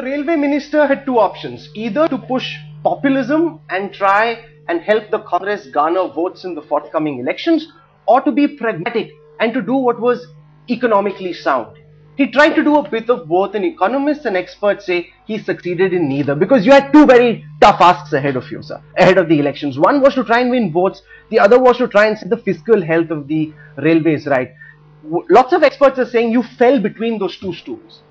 the railway minister had two options: either to push populism and try and help the Congress garner votes in the forthcoming elections, or to be pragmatic and to do what was economically sound. He tried to do a bit of both, and economists and experts say he succeeded in neither, because you had two very tough asks ahead of you, sir, ahead of the elections. One was to try and win votes, the other was to try and set the fiscal health of the railways right. Lots of experts are saying you fell between those two stools.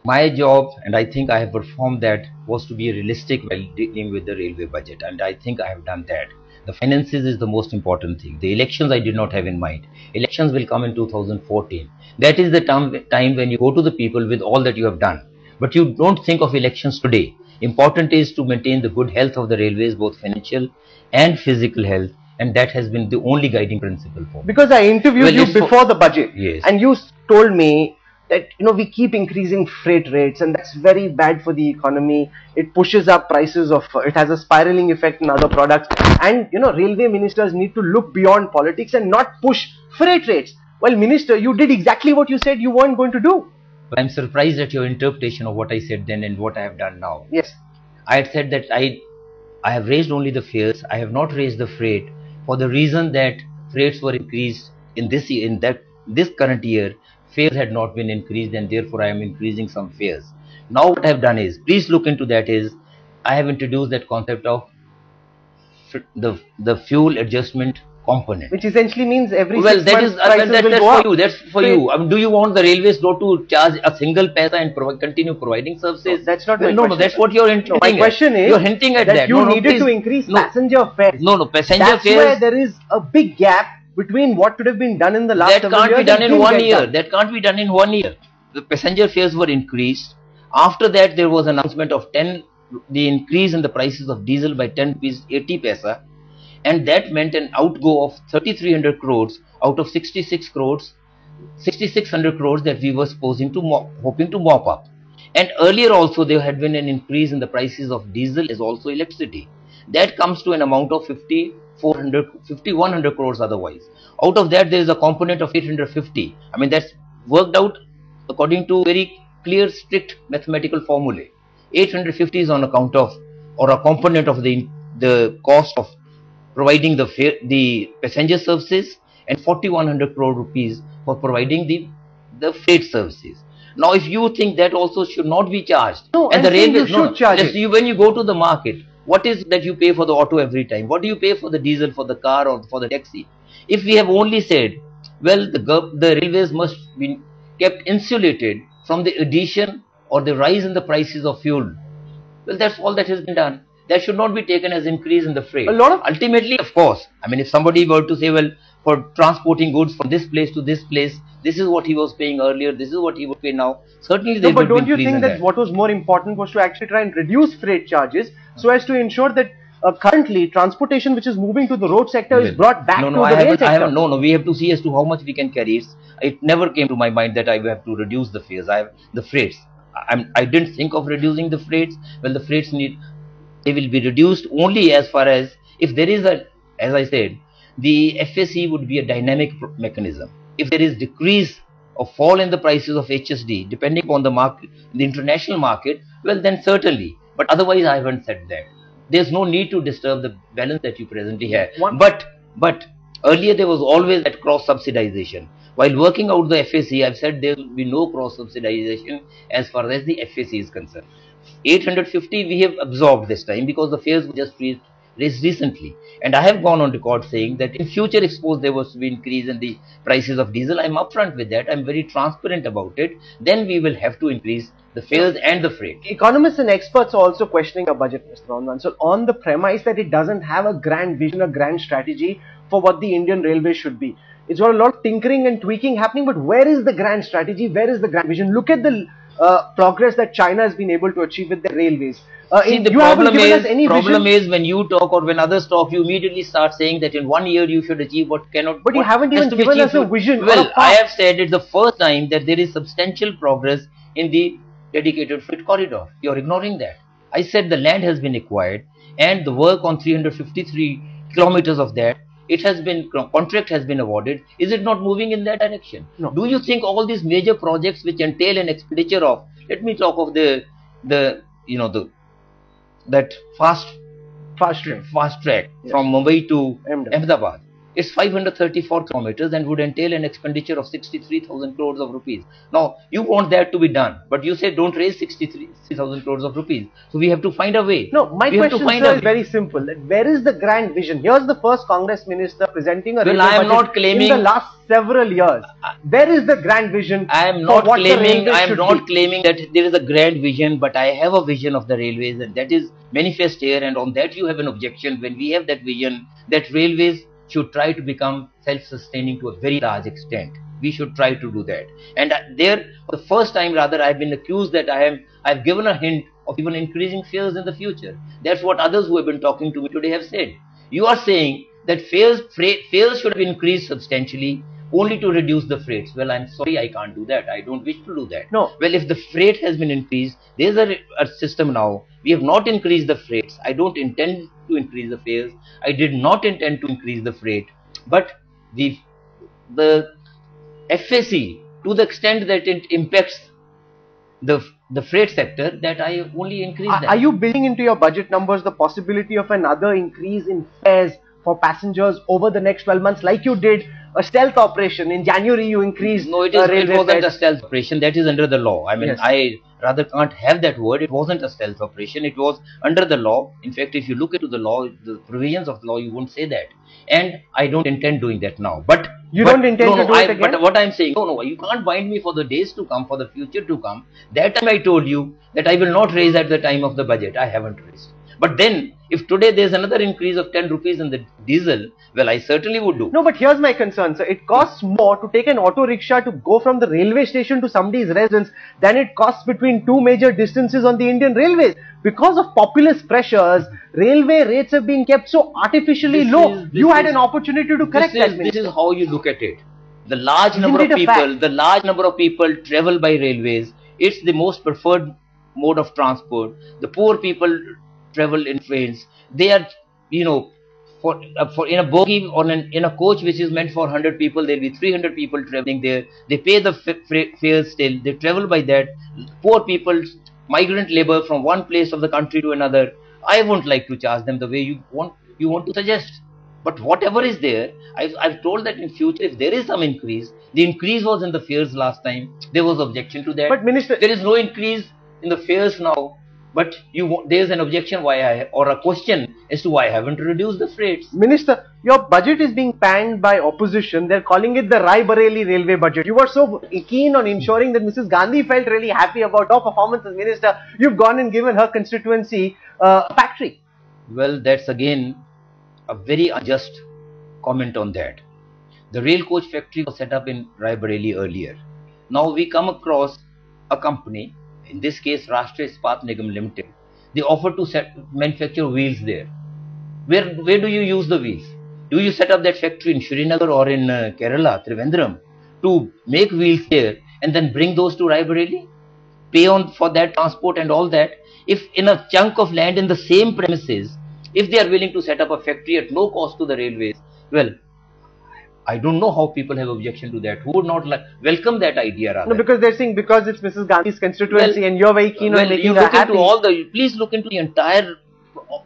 My job, and I think I have performed that, was to be realistic while dealing with the railway budget, and I think I have done that. The finances is the most important thing. The elections I did not have in mind. Elections will come in 2014. That is the time when you go to the people with all that you have done. But you don't think of elections today. Important is to maintain the good health of the railways, both financial and physical health, and that has been the only guiding principle for me. Because I interviewed you before the budget, yes, and you told me that we keep increasing freight rates, and that's very bad for the economy. It pushes up prices of, it has a spiraling effect in other products, and railway ministers need to look beyond politics and not push freight rates. Well, minister, you did exactly what you said you weren't going to do. I'm surprised at your interpretation of what I said then and what I have done now. Yes, I had said that I have raised only the fares. I have not raised the freight for the reason that freights were increased in this current year. Fares had not been increased, and therefore I am increasing some fares. Now what I have done is, please look into that, is I have introduced that concept of the fuel adjustment component, which essentially means every that's for you. I mean, do you want the railways not to charge a single paisa and continue providing services? No, that's not my question. No, that's what you're hinting at. My question is, you're hinting at that you needed to increase passenger fares. Passenger fares. That's where there is a big gap between what could have been done in the last several years. That can't be done in 1 year. That can't be done in 1 year. The passenger fares were increased. After that, there was an announcement of the increase in the prices of diesel by 10 rupees 80 paisa, and that meant an outgo of 3,300 crores out of 6600 crores that we were hoping to mop up. And earlier also there had been an increase in the prices of diesel as also electricity. That comes to an amount of 5,100 crores otherwise. Out of that, there is a component of 850. I mean, that's worked out according to very clear, strict mathematical formulae. 850 is on account of, or a component of the cost of providing the passenger services, and 4,100 crore rupees for providing the freight services. Now, if you think that also should not be charged, and the railways should charge it. When you go to the market, what is that you pay for the auto every time? What do you pay for the diesel, for the car, or for the taxi? If we have only said, well, the railways must be kept insulated from the addition or the rise in the prices of fuel, well, that's all that has been done. That should not be taken as increase in the freight. Ultimately, of course, I mean, if somebody were to say, well, for transporting goods from this place to this place, this is what he was paying earlier, this is what he would pay now, certainly there would be increase in that. But don't you think that what was more important was to actually try and reduce freight charges so as to ensure that currently transportation which is moving to the road sector is brought back to the rail sector? No, we have to see as to how much we can carry. It never came to my mind that I have to reduce the fares, the freights. I didn't think of reducing the freights. Well, the freights they will be reduced only as far as, if there is as I said, the FAC would be a dynamic mechanism. If there is decrease or fall in the prices of HSD, depending upon the market, the international market, well, then certainly. But otherwise, I haven't said that. There's no need to disturb the balance that you presently have. But earlier there was always that cross-subsidization. While working out the FAC, I've said there will be no cross-subsidization as far as the FAC is concerned. 850 we have absorbed this time because the fares were just raised recently, and I have gone on record saying that in future, suppose there was to be increase in the prices of diesel, I'm upfront with that, I'm very transparent about it, then we will have to increase the fares and the freight. Economists and experts are also questioning a budget, Mr. Pawan Bansal, on the premise that it doesn't have a grand vision, a grand strategy for what the Indian Railways should be. It's got a lot of tinkering and tweaking happening, but where is the grand strategy? Where is the grand vision? Look at the progress that China has been able to achieve with their railways. See, the problem is when you talk or when others talk, you immediately start saying that in 1 year you should achieve what cannot. But you haven't even given us a vision. Well, I have said it's the first time that there is substantial progress in the dedicated freight corridor. You're ignoring that. I said the land has been acquired and the work on 353 kilometers of that, contract has been awarded. Is it not moving in that direction? No. Do you think all these major projects which entail an expenditure of, let me talk of the the the that Fast train. fast track Yes. from Mumbai to Ahmedabad. Ahmedabad. It's 534 kilometers and would entail an expenditure of 63,000 crores of rupees. Now, you want that to be done, but you say don't raise 63,000 crores of rupees. So we have to find a way. No, my We have to question, find sir, a is very simple. Where is the grand vision? Here's the first Congress minister presenting a Well, railway I am budget not claiming- in the last several years. Where is the grand vision? I am for not what the claiming. railways I am should not be? claiming that there is a grand vision, but I have a vision of the railways, and that is manifest here. And on that, you have an objection. When we have that vision, that railways should try to become self-sustaining to a very large extent. We should try to do that. And there, for the first time, rather, I've been accused that I've given a hint of even increasing fares in the future. That's what others who have been talking to me today have said. You are saying that fares should have increased substantially only to reduce the freights. Well, I'm sorry, I can't do that. I don't wish to do that. No. Well, if the freight has been increased, there's a system now. We have not increased the freights. I don't intend to increase the fares. I did not intend to increase the freight. But the FAC, to the extent that it impacts the freight sector, that I only increase that. Are you building into your budget numbers the possibility of another increase in fares for passengers over the next 12 months, like you did a stealth operation? In January, you increased No, it railway wasn't fares. a stealth operation. That is under the law. I mean, Yes. I rather can't have that word. It wasn't a stealth operation. It was under the law. In fact, if you look into the law, the provisions of the law, you won't say that. And I don't intend doing that now. But You don't intend to do it again? But what I'm saying, no, you can't bind me for the days to come, for the future to come. That time I told you that I will not raise at the time of the budget. I haven't raised. But then, if today there's another increase of 10 rupees in the diesel, well, I certainly would do. No, but here's my concern, sir. It costs more to take an auto rickshaw to go from the railway station to somebody's residence than it costs between two major distances on the Indian railways. Because of populist pressures, railway rates have been kept so artificially low. You had an opportunity to correct that. This is how you look at it. The large Isn't number it of a people, fact? the large number of people travel by railways. It's the most preferred mode of transport. The poor people travel in trains. They are, for in a bogie or in a coach which is meant for 100 people, there will be 300 people traveling there. They pay the fares still. They travel by that. Poor people, migrant labor from one place of the country to another. I won't like to charge them the way you want to suggest. But whatever is there, I've told that in future, if there is some increase, the increase was in the fares last time. There was objection to that. But Minister, there is no increase in the fares now. But there is an objection or a question as to why I haven't reduced the freights. Minister, your budget is being panned by opposition. They're calling it the Rae-Bareli railway budget. You were so keen on ensuring that Mrs. Gandhi felt really happy about her performance as minister. You've gone and given her constituency a factory. Well, that's again a very unjust comment on that. The rail coach factory was set up in Rae-Bareli earlier. Now we come across a company, in this case Rashtriya Ispat Nigam Limited. They offer to manufacture wheels there. Where do you use the wheels? Do you set up that factory in Srinagar or in Kerala, Trivandrum, to make wheels there and then bring those to Rae-Bareli? Pay on for that transport and all that. If in a chunk of land in the same premises, if they are willing to set up a factory at no cost to the railways, well, I don't know how people have objection to that. Who would not welcome that idea rather? No, because they're saying because it's Mrs. Gandhi's constituency and you're very keen on making her happy. Please look into the entire,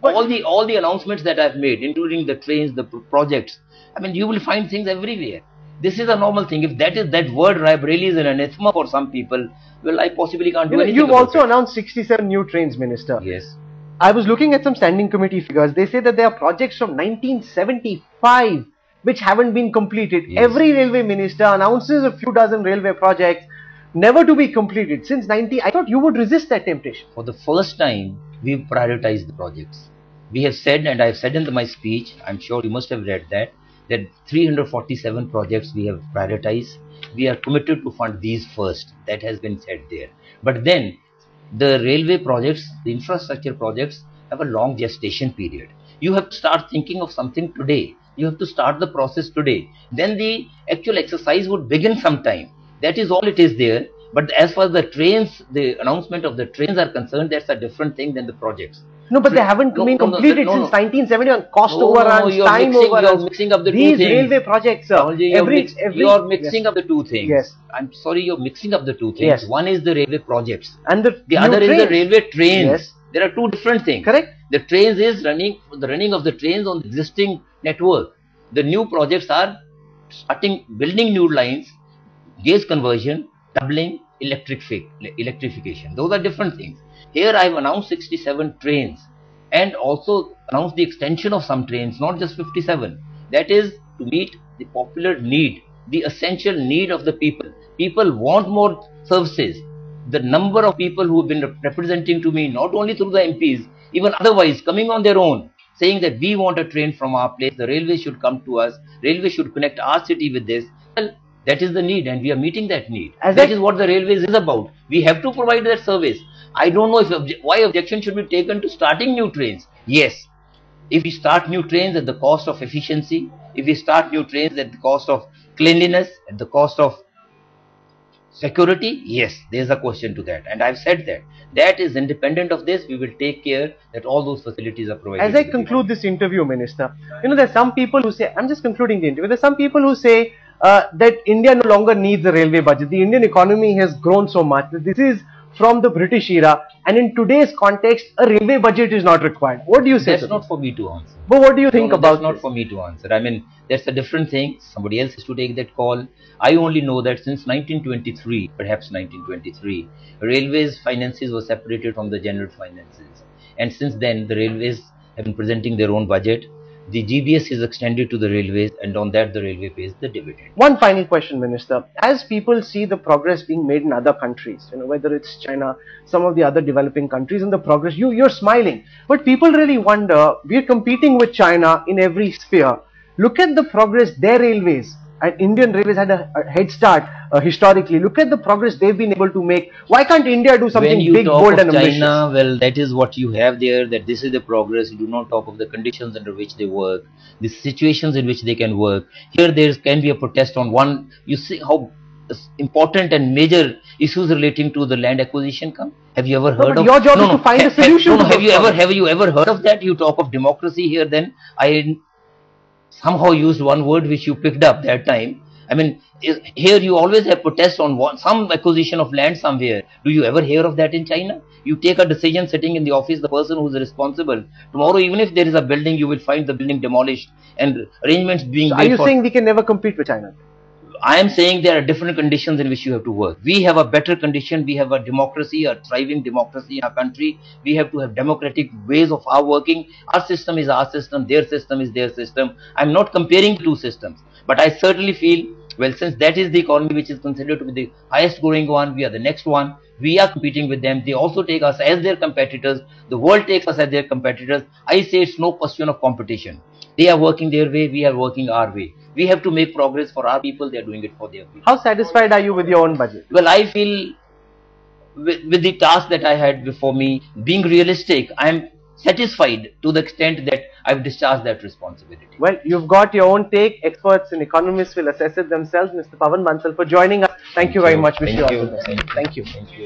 all the announcements that I've made, including the trains, the projects. I mean, you will find things everywhere. This is a normal thing. If that word Rae-Bareli is an anathema for some people, well, I possibly can't do anything. You've also announced 67 new trains, Minister. Yes. I was looking at some standing committee figures. They say that there are projects from 1975 which haven't been completed. Yes. Every railway minister announces a few dozen railway projects never to be completed. Since 90, I thought you would resist that temptation. For the first time, we've prioritized the projects. We have said, and I've said in my speech, I'm sure you must have read that 347 projects we have prioritized. We are committed to fund these first. That has been said there. But then, the railway projects, the infrastructure projects have a long gestation period. You have to start thinking of something today. You have to start the process today. Then the actual exercise would begin sometime. That is all it is there. But as far as the trains, the announcement of the trains are concerned, that's a different thing than the projects. No, but they haven't been completed since 1971. Cost overruns, time overruns. You're mixing up the two These things. railway projects, sir. You're mixing up the two things. Yes. I'm sorry, you're mixing up the two things. Yes. One is the railway projects. And the other trains. is the railway trains. Yes. There are two different things. Correct. The trains is the running of the trains on the existing network. The new projects are building new lines, gauge conversion, doubling, electrification. Those are different things. Here I have announced 67 trains and also announced the extension of some trains, not just 57. That is to meet the popular need, the essential need of the people. People want more services. The number of people who have been representing to me, not only through the MPs, even otherwise coming on their own, saying that we want a train from our place, the railway should come to us, railway should connect our city with this. Well, that is the need and we are meeting that need. That is what the railways is about. We have to provide that service. I don't know why objection should be taken to starting new trains. Yes, if we start new trains at the cost of efficiency, if we start new trains at the cost of cleanliness, at the cost of security, yes, there is a question to that. And I've said that. That is independent of this. We will take care that all those facilities are provided. As I conclude this interview, Minister, there's some people who say, I'm just concluding the interview, there's some people who say that India no longer needs a railway budget. The Indian economy has grown so much that this is from the British era, and in today's context, a railway budget is not required. What do you say? That's not for me to answer. But what do you think about that's not for me to answer. I mean, that's a different thing. Somebody else has to take that call. I only know that since 1923, perhaps 1923, railways finances were separated from the general finances. And since then, the railways have been presenting their own budget. The GBS is extended to the railways, and on that the railway pays the dividend. One final question, Minister. As people see the progress being made in other countries, whether it's China, some of the other developing countries, and the progress, you're smiling. But people really wonder, we're competing with China in every sphere. Look at the progress their railways, and Indian railways had a head start historically. Look at the progress they've been able to make. Why can't India do something big, bold and ambitious? China, well, that is what you have there, that this is the progress. You do not talk of the conditions under which they work, the situations in which they can work. Here there can be a protest on one. You see how important and major issues relating to the land acquisition come. Have you ever heard of? Your job is to find a solution. Have you ever heard of that? You talk of democracy here. Then I somehow used one word which you picked up that time. I mean, here you always have protests on some acquisition of land somewhere. Do you ever hear of that in China? You take a decision sitting in the office, the person who is responsible. Tomorrow, even if there is a building, you will find the building demolished and arrangements being made. Are you saying we can never compete with China? I am saying there are different conditions in which you have to work. We have a better condition. We have a democracy, a thriving democracy in our country. We have to have democratic ways of our working. Our system is our system. Their system is their system. I am not comparing two systems. But I certainly feel, well, since that is the economy which is considered to be the highest growing one, we are the next one. We are competing with them. They also take us as their competitors. The world takes us as their competitors. I say it's no question of competition. They are working their way. We are working our way. We have to make progress for our people. They are doing it for their people. How satisfied are you with your own budget? Well, I feel with the task that I had before me, being realistic, I am satisfied to the extent that I've discharged that responsibility. Well, you've got your own take. Experts and economists will assess it themselves. Mr. Pawan Bansal, for joining us. Thank you very much. Wish you all the best. Thank you. Thank you.